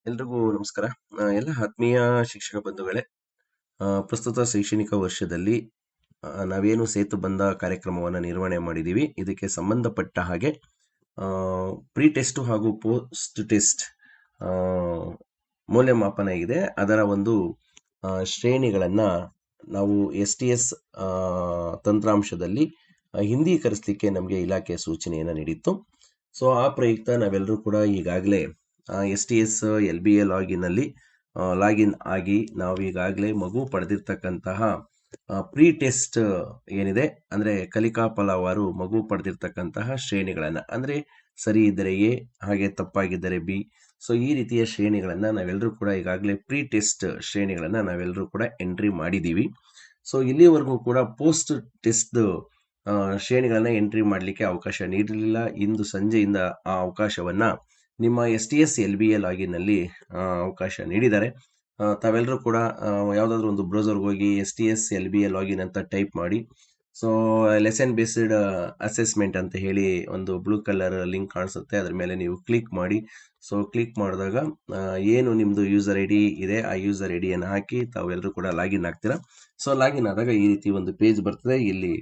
ಎಲ್ರಿಗೂ ನಮಸ್ಕಾರ. ಎಲ್ಲ ಆತ್ಮೀಯ ಶಿಕ್ಷಕ ಬಂಧುಗಳೇ, ಪ್ರಸ್ತುತ ಶೈಕ್ಷಣಿಕ ವರ್ಷದಲ್ಲಿ ನಾವೇನು ಸೇತುಬಂಧ ಕಾರ್ಯಕ್ರಮವನ್ನು ನಿರ್ವಹಣೆ ಮಾಡಿದ್ದೀವಿ, ಇದಕ್ಕೆ ಸಂಬಂಧಪಟ್ಟ ಹಾಗೆ ಪ್ರೀ ಟೆಸ್ಟ್ ಹಾಗೂ ಪೋಸ್ಟ್ ಟೆಸ್ಟ್ ಮೌಲ್ಯಮಾಪನ ಇದೆ. ಅದರ ಒಂದು ಶ್ರೇಣಿಗಳನ್ನು ನಾವು STS ತಂತ್ರಾಂಶದಲ್ಲಿ ಹಿಂದೀಕರಿಸಲಿಕ್ಕೆ ನಮಗೆ ಇಲಾಖೆ ಸೂಚನೆಯನ್ನು ನೀಡಿತ್ತು. ಸೊ ಆ ಪ್ರಯುಕ್ತ ನಾವೆಲ್ಲರೂ ಕೂಡ ಈಗಾಗಲೇ STS LBA ಲಾಗಿನ್ ಆಗಿ ನಾವು ಈಗಾಗಲೇ ಮಗು ಪಡೆದಿರ್ತಕ್ಕಂತಹ ಪ್ರೀ ಟೆಸ್ಟ್ ಏನಿದೆ, ಅಂದರೆ ಕಲಿಕಾ ಫಲವಾರು ಮಗು ಪಡೆದಿರ್ತಕ್ಕಂತಹ ಶ್ರೇಣಿಗಳನ್ನು, ಅಂದರೆ ಸರಿ ಇದ್ದರೆ A, ಹಾಗೆ ತಪ್ಪಾಗಿದ್ದರೆ B. ಸೊ ಈ ರೀತಿಯ ಶ್ರೇಣಿಗಳನ್ನು ನಾವೆಲ್ಲರೂ ಕೂಡ ಈಗಾಗಲೇ ಪ್ರೀ ಟೆಸ್ಟ್ ಶ್ರೇಣಿಗಳನ್ನು ನಾವೆಲ್ಲರೂ ಕೂಡ ಎಂಟ್ರಿ ಮಾಡಿದ್ದೀವಿ. ಸೊ ಇಲ್ಲಿವರೆಗೂ ಕೂಡ ಪೋಸ್ಟ್ ಟೆಸ್ಟ್ ಶ್ರೇಣಿಗಳನ್ನ ಎಂಟ್ರಿ ಮಾಡಲಿಕ್ಕೆ ಅವಕಾಶ ನೀಡಲಿಲ್ಲ. ಇಂದು ಸಂಜೆಯಿಂದ ಆ ಅವಕಾಶವನ್ನು ನಿಮ್ಮ STS LBA ಲಾಗಿನ್ನಲ್ಲಿ ಅವಕಾಶ ನೀಡಿದ್ದಾರೆ. ತಾವೆಲ್ಲರೂ ಕೂಡ ಯಾವುದಾದ್ರೂ ಒಂದು ಬ್ರೌಸರ್ಗೆ ಹೋಗಿ STS LBA ಲಾಗಿನ್ ಅಂತ ಟೈಪ್ ಮಾಡಿ. ಸೊ ಲೆಸನ್ ಬೇಸ್ಡ್ ಅಸೆಸ್ಮೆಂಟ್ ಅಂತ ಹೇಳಿ ಒಂದು ಬ್ಲೂ ಕಲರ್ ಲಿಂಕ್ ಕಾಣಿಸುತ್ತೆ, ಅದ್ರ ಮೇಲೆ ನೀವು ಕ್ಲಿಕ್ ಮಾಡಿ. ಸೊ ಕ್ಲಿಕ್ ಮಾಡಿದಾಗ ಏನು ನಿಮ್ಮದು ಯೂಸರ್ ID ಇದೆ, ಆ ಯೂಸರ್ IDಯನ್ನು ಹಾಕಿ ತಾವೆಲ್ಲರೂ ಕೂಡ ಲಾಗಿನ್ ಆಗ್ತೀರಾ. ಸೊ ಲಾಗಿನ್ ಆದಾಗ ಈ ರೀತಿ ಒಂದು ಪೇಜ್ ಬರ್ತದೆ. ಇಲ್ಲಿ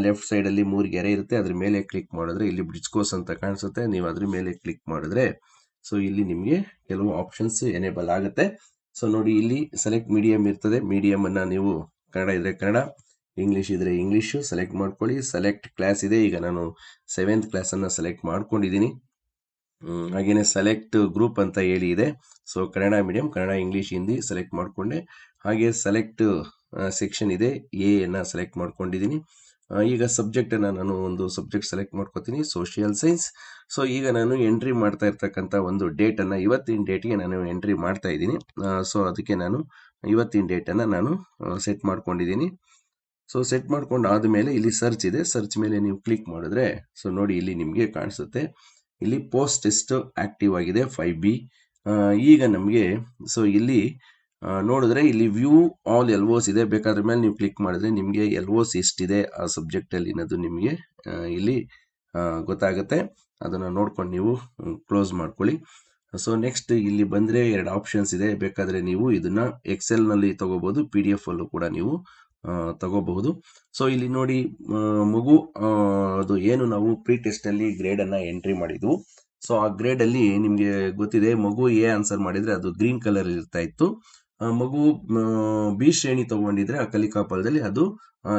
ಲೆಫ್ಟ್ ಸೈಡಲ್ಲಿ 3 ಗೆರೆ ಇರುತ್ತೆ, ಅದ್ರ ಮೇಲೆ ಕ್ಲಿಕ್ ಮಾಡಿದ್ರೆ ಇಲ್ಲಿ ಬ್ರಿಡ್ಜ್ ಕೋರ್ಸ್ ಅಂತ ಕಾಣಿಸುತ್ತೆ. ನೀವು ಅದ್ರ ಮೇಲೆ ಕ್ಲಿಕ್ ಮಾಡಿದ್ರೆ ಸೊ ಇಲ್ಲಿ ನಿಮಗೆ ಕೆಲವು ಆಪ್ಷನ್ಸ್ ಎನೇಬಲ್ ಆಗುತ್ತೆ. ಸೊ ನೋಡಿ, ಇಲ್ಲಿ ಸೆಲೆಕ್ಟ್ ಮೀಡಿಯಂ ಇರ್ತದೆ. ಮೀಡಿಯಮನ್ನು ನೀವು ಕನ್ನಡ ಇದ್ರೆ ಕನ್ನಡ, ಇಂಗ್ಲೀಷ್ ಇದ್ರೆ ಇಂಗ್ಲೀಷು ಸೆಲೆಕ್ಟ್ ಮಾಡ್ಕೊಳ್ಳಿ. ಸೆಲೆಕ್ಟ್ ಕ್ಲಾಸ್ ಇದೆ, ಈಗ ನಾನು 7th ಕ್ಲಾಸನ್ನು ಸೆಲೆಕ್ಟ್ ಮಾಡ್ಕೊಂಡಿದ್ದೀನಿ. ಹಾಗೇನೆ ಸೆಲೆಕ್ಟ್ ಗ್ರೂಪ್ ಅಂತ ಹೇಳಿ ಇದೆ. So Kannada medium, Kannada, English, Hindi select ಮಾಡಿಕೊಂಡೆ. ಹಾಗೆ ಸೆಲೆಕ್ಟ್ ಸೆಕ್ಷನ್ ಇದೆ, ಎಯನ್ನು ಸೆಲೆಕ್ಟ್ ಮಾಡ್ಕೊಂಡಿದ್ದೀನಿ. ಈಗ ಸಬ್ಜೆಕ್ಟನ್ನು ನಾನು ಒಂದು ಸಬ್ಜೆಕ್ಟ್ ಸೆಲೆಕ್ಟ್ ಮಾಡ್ಕೋತೀನಿ, ಸೋಷಿಯಲ್ ಸೈನ್ಸ್. ಸೊ ಈಗ ನಾನು ಎಂಟ್ರಿ ಮಾಡ್ತಾ ಇರ್ತಕ್ಕಂಥ ಒಂದು ಡೇಟನ್ನು, ಇವತ್ತಿನ ಡೇಟ್ಗೆ ನಾನು ಎಂಟ್ರಿ ಮಾಡ್ತಾ ಇದ್ದೀನಿ. ಸೊ ಅದಕ್ಕೆ ನಾನು ಇವತ್ತಿನ ಡೇಟನ್ನು ನಾನು ಸೆಟ್ ಮಾಡ್ಕೊಂಡಿದ್ದೀನಿ. ಸೊ ಸೆಟ್ ಮಾಡ್ಕೊಂಡು ಆದಮೇಲೆ ಇಲ್ಲಿ ಸರ್ಚ್ ಇದೆ, ಸರ್ಚ್ ಮೇಲೆ ನೀವು ಕ್ಲಿಕ್ ಮಾಡಿದ್ರೆ ಸೊ ನೋಡಿ ಇಲ್ಲಿ ನಿಮಗೆ ಕಾಣಿಸುತ್ತೆ. ಇಲ್ಲಿ ಪೋಸ್ಟ್ ಟೆಸ್ಟ್ ಆಕ್ಟಿವ್ ಆಗಿದೆ 5B. ಈಗ ನಮಗೆ ಸೊ ಇಲ್ಲಿ ನೋಡಿದ್ರೆ ಇಲ್ಲಿ ವ್ಯೂ ಆಲ್ LOs ಇದೆ. ಬೇಕಾದ್ರ ಮೇಲೆ ನೀವು ಕ್ಲಿಕ್ ಮಾಡಿದ್ರೆ ನಿಮಗೆ LOs ಎಷ್ಟಿದೆ ಆ ಸಬ್ಜೆಕ್ಟಲ್ಲಿ ಅನ್ನೋದು ನಿಮಗೆ ಇಲ್ಲಿ ಗೊತ್ತಾಗುತ್ತೆ. ಅದನ್ನು ನೋಡ್ಕೊಂಡು ನೀವು ಕ್ಲೋಸ್ ಮಾಡ್ಕೊಳ್ಳಿ. ಸೊ ನೆಕ್ಸ್ಟ್ ಇಲ್ಲಿ ಬಂದರೆ 2 ಆಪ್ಷನ್ಸ್ ಇದೆ. ಬೇಕಾದರೆ ನೀವು ಇದನ್ನು ಎಕ್ಸೆಲ್ನಲ್ಲಿ ತಗೋಬಹುದು, PDF ಅಲ್ಲೂ ಕೂಡ ನೀವು ತಗೋಬಹುದು. ಸೊ ಇಲ್ಲಿ ನೋಡಿ, ಮಗು ಅದು ಏನು ನಾವು ಪ್ರೀ ಟೆಸ್ಟಲ್ಲಿ ಗ್ರೇಡನ್ನು ಎಂಟ್ರಿ ಮಾಡಿದ್ವು. ಸೊ ಆ ಗ್ರೇಡಲ್ಲಿ ನಿಮಗೆ ಗೊತ್ತಿದೆ, ಮಗು A ಆನ್ಸರ್ ಮಾಡಿದರೆ ಅದು ಗ್ರೀನ್ ಕಲರ್ ಇರ್ತಾ ಇತ್ತು. ಮಗು B ಶ್ರೇಣಿ ತಗೊಂಡಿದ್ರೆ ಆ ಕಲಿಕಾ ಫಲದಲ್ಲಿ ಅದು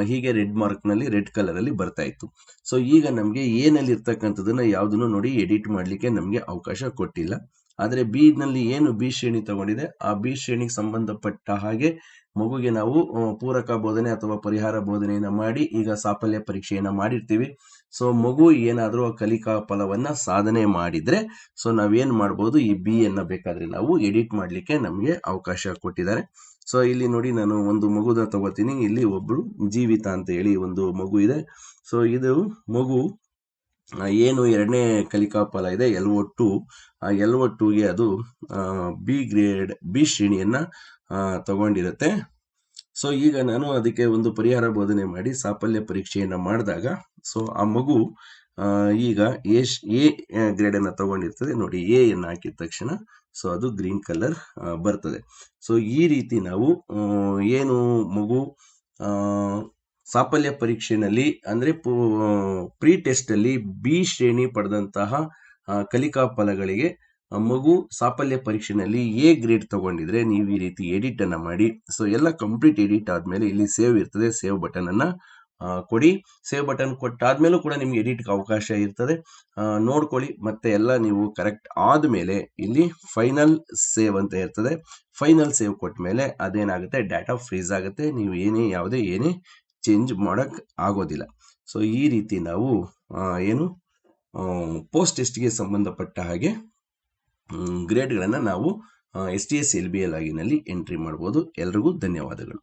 ಹೀಗೆ ರೆಡ್ ಮಾರ್ಕ್ನಲ್ಲಿ ರೆಡ್ ಕಲರಲ್ಲಿ ಬರ್ತಾ ಇತ್ತು. ಸೊ ಈಗ ನಮಗೆ A ಇರ್ತಕ್ಕಂಥದ್ದನ್ನು ಯಾವುದನ್ನು ನೋಡಿ ಎಡಿಟ್ ಮಾಡಲಿಕ್ಕೆ ನಮಗೆ ಅವಕಾಶ ಕೊಟ್ಟಿಲ್ಲ. ಆದರೆ B ನಲ್ಲಿ ಏನು B ಶ್ರೇಣಿ ತಗೊಂಡಿದೆ ಆ B ಶ್ರೇಣಿಗೆ ಸಂಬಂಧಪಟ್ಟ ಹಾಗೆ ಮಗುಗೆ ನಾವು ಪೂರಕ ಬೋಧನೆ ಅಥವಾ ಪರಿಹಾರ ಬೋಧನೆಯನ್ನು ಮಾಡಿ ಈಗ ಸಾಫಲ್ಯ ಪರೀಕ್ಷೆಯನ್ನು ಮಾಡಿರ್ತೀವಿ. ಸೊ ಮಗು ಏನಾದರೂ ಕಲಿಕಾ ಫಲವನ್ನು ಸಾಧನೆ ಮಾಡಿದರೆ ಸೊ ನಾವೇನು ಮಾಡ್ಬೋದು, ಈ B ಅನ್ನು ಬೇಕಾದರೆ ನಾವು ಎಡಿಟ್ ಮಾಡಲಿಕ್ಕೆ ನಮಗೆ ಅವಕಾಶ ಕೊಟ್ಟಿದ್ದಾರೆ. ಸೊ ಇಲ್ಲಿ ನೋಡಿ, ನಾನು ಒಂದು ಮಗುನ ತಗೋತೀನಿ. ಇಲ್ಲಿ ಒಬ್ಬರು ಜೀವಿತ ಅಂತ ಹೇಳಿ ಒಂದು ಮಗು ಇದೆ. ಸೊ ಇದು ಮಗು ಏನು 2ನೇ ಕಲಿಕಾ ಫಲ ಇದೆ LO2, ಆ LO2ಗೆ ಅದು B ಗ್ರೇಡ್ B ಶ್ರೇಣಿಯನ್ನು ತಗೊಂಡಿರುತ್ತೆ. ಸೊ ಈಗ ನಾನು ಅದಕ್ಕೆ ಒಂದು ಪರಿಹಾರ ಬೋಧನೆ ಮಾಡಿ ಸಾಫಲ್ಯ ಪರೀಕ್ಷೆಯನ್ನು ಮಾಡಿದಾಗ ಸೊ ಆ ಮಗು ಈಗ A ಗ್ರೇಡನ್ನು ತಗೊಂಡಿರ್ತದೆ. ನೋಡಿ, Aಯನ್ನು ಹಾಕಿದ ತಕ್ಷಣ ಸೊ ಅದು ಗ್ರೀನ್ ಕಲರ್ ಬರ್ತದೆ. ಸೊ ಈ ರೀತಿ ನಾವು ಏನು ಮಗು ಸಾಫಲ್ಯ ಪರೀಕ್ಷೆಯಲ್ಲಿ ಅಂದರೆ ಪ್ರೀ ಟೆಸ್ಟಲ್ಲಿ B ಶ್ರೇಣಿ ಪಡೆದಂತಹ ಕಲಿಕಾ ಫಲಗಳಿಗೆ ಮಗು ಸಾಫಲ್ಯ ಪರೀಕ್ಷೆಯಲ್ಲಿ A ಗ್ರೇಡ್ ತಗೊಂಡಿದ್ರೆ ನೀವು ಈ ರೀತಿ ಎಡಿಟ್ ಅನ್ನು ಮಾಡಿ. ಸೊ ಎಲ್ಲ ಕಂಪ್ಲೀಟ್ ಎಡಿಟ್ ಆದಮೇಲೆ ಇಲ್ಲಿ ಸೇವ್ ಇರ್ತದೆ, ಸೇವ್ ಬಟನ್ ಅನ್ನು ಕೊಡಿ. ಸೇವ್ ಬಟನ್ ಕೊಟ್ಟಾದ್ಮೇಲೂ ಕೂಡ ನಿಮ್ಗೆ ಎಡಿಟ್ಗೆ ಅವಕಾಶ ಇರ್ತದೆ, ನೋಡ್ಕೊಳ್ಳಿ. ಮತ್ತೆ ಎಲ್ಲ ನೀವು ಕರೆಕ್ಟ್ ಆದಮೇಲೆ ಇಲ್ಲಿ ಫೈನಲ್ ಸೇವ್ ಅಂತ ಇರ್ತದೆ. ಫೈನಲ್ ಸೇವ್ ಕೊಟ್ಟ ಮೇಲೆ ಅದೇನಾಗುತ್ತೆ, ಡಾಟಾ ಫ್ರೀಸ್ ಆಗುತ್ತೆ. ನೀವು ಯಾವುದೇ ಚೇಂಜ್ ಮಾಡೋಕ್ಕೆ ಆಗೋದಿಲ್ಲ. ಸೊ ಈ ರೀತಿ ನಾವು ಏನು ಪೋಸ್ಟ್ ಟೆಸ್ಟ್ಗೆ ಸಂಬಂಧಪಟ್ಟ ಹಾಗೆ ಗ್ರೇಡ್ಗಳನ್ನು ನಾವು STS LBA ಲಾಗಿನಲ್ಲಿ ಎಂಟ್ರಿ ಮಾಡ್ಬೋದು. ಎಲ್ರಿಗೂ ಧನ್ಯವಾದಗಳು.